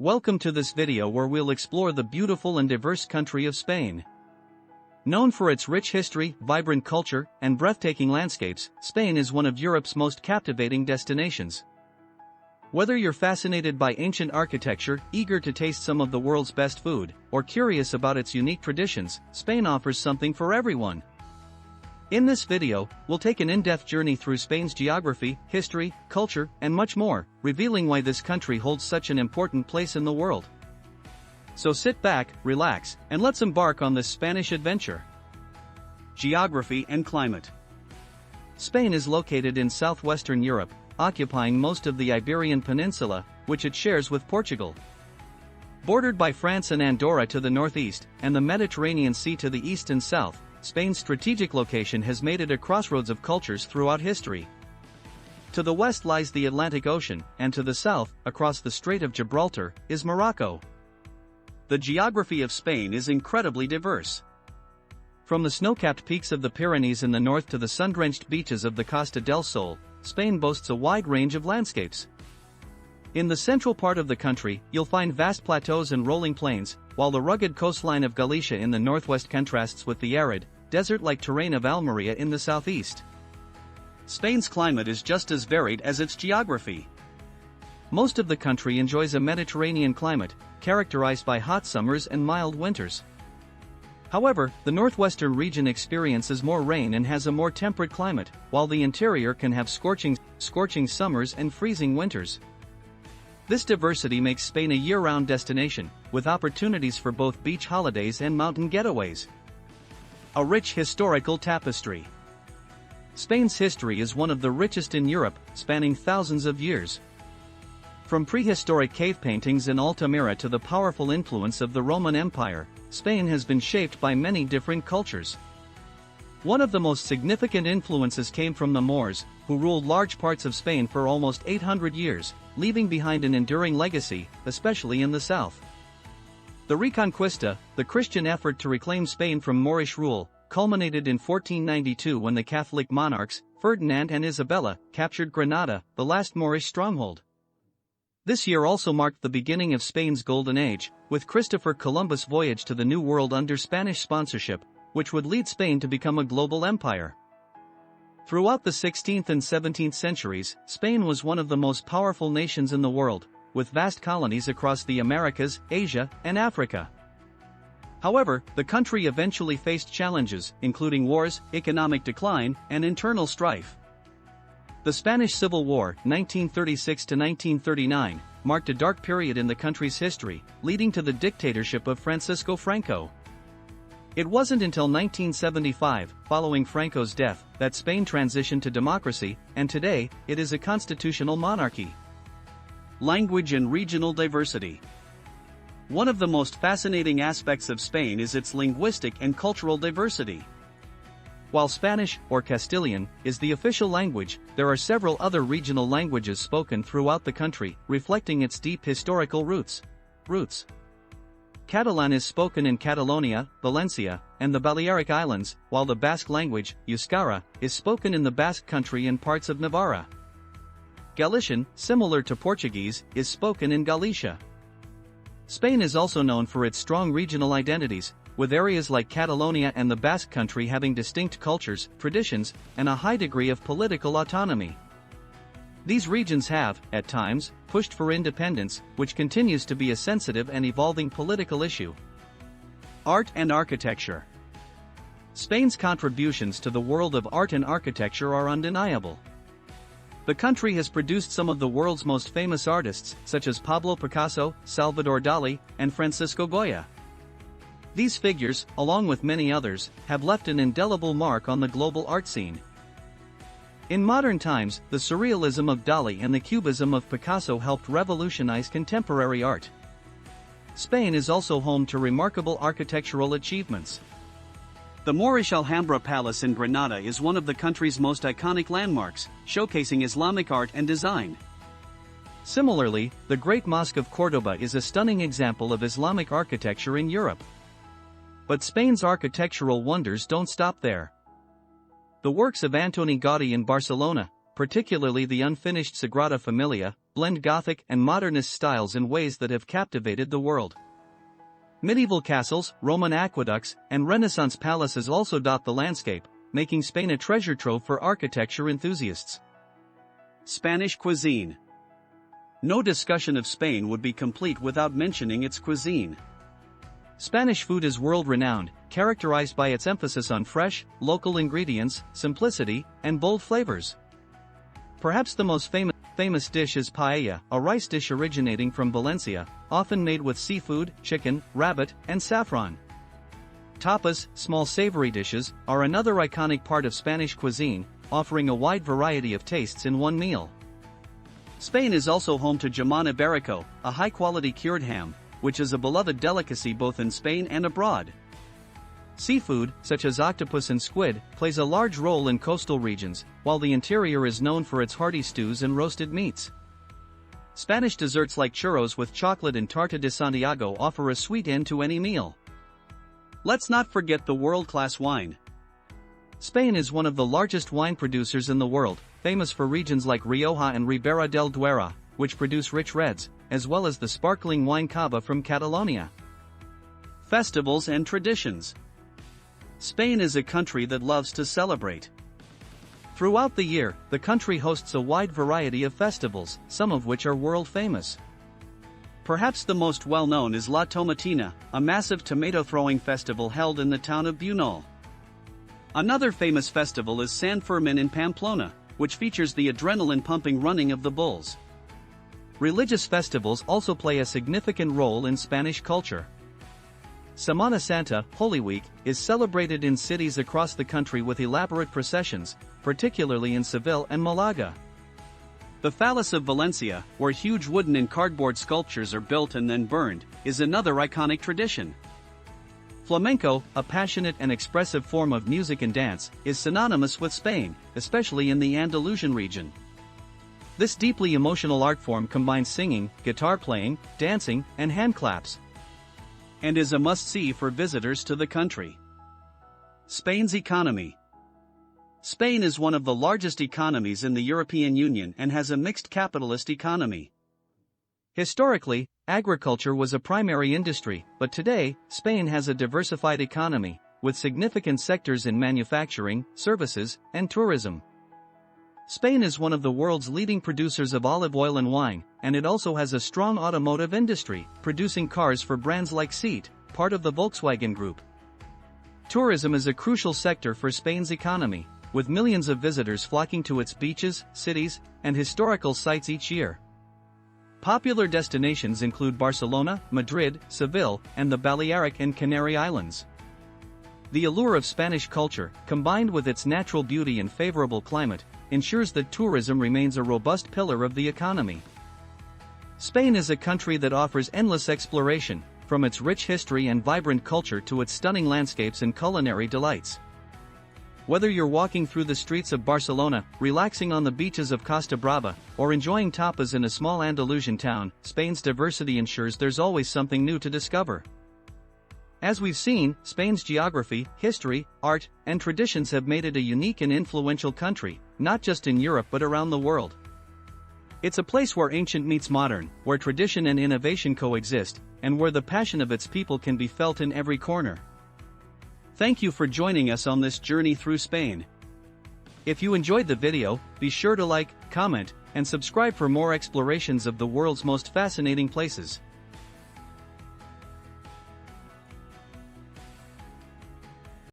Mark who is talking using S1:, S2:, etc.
S1: Welcome to this video where we'll explore the beautiful and diverse country of Spain. Known for its rich history, vibrant culture, and breathtaking landscapes, Spain is one of Europe's most captivating destinations. Whether you're fascinated by ancient architecture, eager to taste some of the world's best food, or curious about its unique traditions, Spain offers something for everyone. In this video, we'll take an in-depth journey through Spain's geography, history, culture, and much more, revealing why this country holds such an important place in the world. So sit back, relax, and let's embark on this Spanish adventure. Geography and climate. Spain is located in southwestern Europe, occupying most of the Iberian Peninsula, which it shares with Portugal. Bordered by France and Andorra to the northeast, and the Mediterranean Sea to the east and south, Spain's strategic location has made it a crossroads of cultures throughout history. To the west lies the Atlantic Ocean, and to the south, across the Strait of Gibraltar, is Morocco. The geography of Spain is incredibly diverse. From the snow-capped peaks of the Pyrenees in the north to the sun-drenched beaches of the Costa del Sol, Spain boasts a wide range of landscapes. In the central part of the country, you'll find vast plateaus and rolling plains, while the rugged coastline of Galicia in the northwest contrasts with the arid, desert-like terrain of Almeria in the southeast. Spain's climate is just as varied as its geography. Most of the country enjoys a Mediterranean climate, characterized by hot summers and mild winters. However, the northwestern region experiences more rain and has a more temperate climate, while the interior can have scorching summers and freezing winters. This diversity makes Spain a year-round destination, with opportunities for both beach holidays and mountain getaways. A rich historical tapestry. Spain's history is one of the richest in Europe, spanning thousands of years. From prehistoric cave paintings in Altamira to the powerful influence of the Roman Empire, Spain has been shaped by many different cultures. One of the most significant influences came from the Moors, who ruled large parts of Spain for almost 800 years, leaving behind an enduring legacy, especially in the south. The Reconquista, the Christian effort to reclaim Spain from Moorish rule, culminated in 1492 when the Catholic monarchs, Ferdinand and Isabella, captured Granada, the last Moorish stronghold. This year also marked the beginning of Spain's Golden Age, with Christopher Columbus' voyage to the New World under Spanish sponsorship, which would lead Spain to become a global empire. Throughout the 16th and 17th centuries, Spain was one of the most powerful nations in the world, with vast colonies across the Americas, Asia, and Africa. However, the country eventually faced challenges, including wars, economic decline, and internal strife. The Spanish Civil War, 1936 to 1939, marked a dark period in the country's history, leading to the dictatorship of Francisco Franco. It wasn't until 1975, following Franco's death, that Spain transitioned to democracy, and today, it is a constitutional monarchy. Language and regional diversity. One of the most fascinating aspects of Spain is its linguistic and cultural diversity. While Spanish, or Castilian, is the official language, there are several other regional languages spoken throughout the country, reflecting its deep historical roots. Catalan is spoken in Catalonia, Valencia, and the Balearic Islands, while the Basque language, Euskara, is spoken in the Basque Country and parts of Navarra. Galician, similar to Portuguese, is spoken in Galicia. Spain is also known for its strong regional identities, with areas like Catalonia and the Basque Country having distinct cultures, traditions, and a high degree of political autonomy. These regions have, at times, pushed for independence, which continues to be a sensitive and evolving political issue. Art and architecture. Spain's contributions to the world of art and architecture are undeniable. The country has produced some of the world's most famous artists, such as Pablo Picasso, Salvador Dali, and Francisco Goya. These figures, along with many others, have left an indelible mark on the global art scene. In modern times, the surrealism of Dali and the cubism of Picasso helped revolutionize contemporary art. Spain is also home to remarkable architectural achievements. The Moorish Alhambra Palace in Granada is one of the country's most iconic landmarks, showcasing Islamic art and design. Similarly, the Great Mosque of Córdoba is a stunning example of Islamic architecture in Europe. But Spain's architectural wonders don't stop there. The works of Antoni Gaudí in Barcelona, particularly the unfinished Sagrada Familia, blend Gothic and modernist styles in ways that have captivated the world. Medieval castles, Roman aqueducts, and Renaissance palaces also dot the landscape, making Spain a treasure trove for architecture enthusiasts.
S2: Spanish cuisine. No discussion of Spain would be complete without mentioning its cuisine.
S1: Spanish food is world-renowned, characterized by its emphasis on fresh, local ingredients, simplicity, and bold flavors. Perhaps the most famous dish is paella, a rice dish originating from Valencia, often made with seafood, chicken, rabbit, and saffron. Tapas, small savory dishes, are another iconic part of Spanish cuisine, offering a wide variety of tastes in one meal.
S2: Spain is also home to jamón ibérico, a high-quality cured ham, which is a beloved delicacy both in Spain and abroad.
S1: Seafood, such as octopus and squid, plays a large role in coastal regions, while the interior is known for its hearty stews and roasted meats. Spanish desserts like churros with chocolate and tarta de Santiago offer a sweet end to any meal.
S2: Let's not forget the world-class wine.
S1: Spain is one of the largest wine producers in the world, famous for regions like Rioja and Ribera del Duero, which produce rich reds, as well as the sparkling wine cava from Catalonia.
S2: Festivals and traditions. Spain is a country that loves to celebrate.
S1: Throughout the year, the country hosts a wide variety of festivals, some of which are world-famous.
S2: Perhaps the most well-known is La Tomatina, a massive tomato-throwing festival held in the town of Buñol. Another famous festival is San Fermin in Pamplona, which features the adrenaline-pumping running of the bulls.
S1: Religious festivals also play a significant role in Spanish culture. Semana Santa, Holy Week, is celebrated in cities across the country with elaborate processions, particularly in Seville and Malaga.
S2: The Phallus of Valencia, where huge wooden and cardboard sculptures are built and then burned, is another iconic tradition.
S1: Flamenco, a passionate and expressive form of music and dance, is synonymous with Spain, especially in the Andalusian region. This deeply emotional art form combines singing, guitar playing, dancing, and hand claps,
S2: and is a must-see for visitors to the country. Spain's economy. Spain is one of the largest economies in the European Union and has a mixed capitalist economy.
S1: Historically, agriculture was a primary industry, but today, Spain has a diversified economy, with significant sectors in manufacturing, services, and tourism. Spain is one of the world's leading producers of olive oil and wine, and it also has a strong automotive industry, producing cars for brands like Seat, part of the Volkswagen Group. Tourism is a crucial sector for Spain's economy, with millions of visitors flocking to its beaches, cities, and historical sites each year. Popular destinations include Barcelona, Madrid, Seville, and the Balearic and Canary Islands. The allure of Spanish culture, combined with its natural beauty and favorable climate, ensures that tourism remains a robust pillar of the economy. Spain is a country that offers endless exploration, from its rich history and vibrant culture to its stunning landscapes and culinary delights. Whether you're walking through the streets of Barcelona, relaxing on the beaches of Costa Brava, or enjoying tapas in a small Andalusian town, Spain's diversity ensures there's always something new to discover. As we've seen, Spain's geography, history, art, and traditions have made it a unique and influential country, not just in Europe but around the world. It's a place where ancient meets modern, where tradition and innovation coexist, and where the passion of its people can be felt in every corner. Thank you for joining us on this journey through Spain. If you enjoyed the video, be sure to like, comment, and subscribe for more explorations of the world's most fascinating places.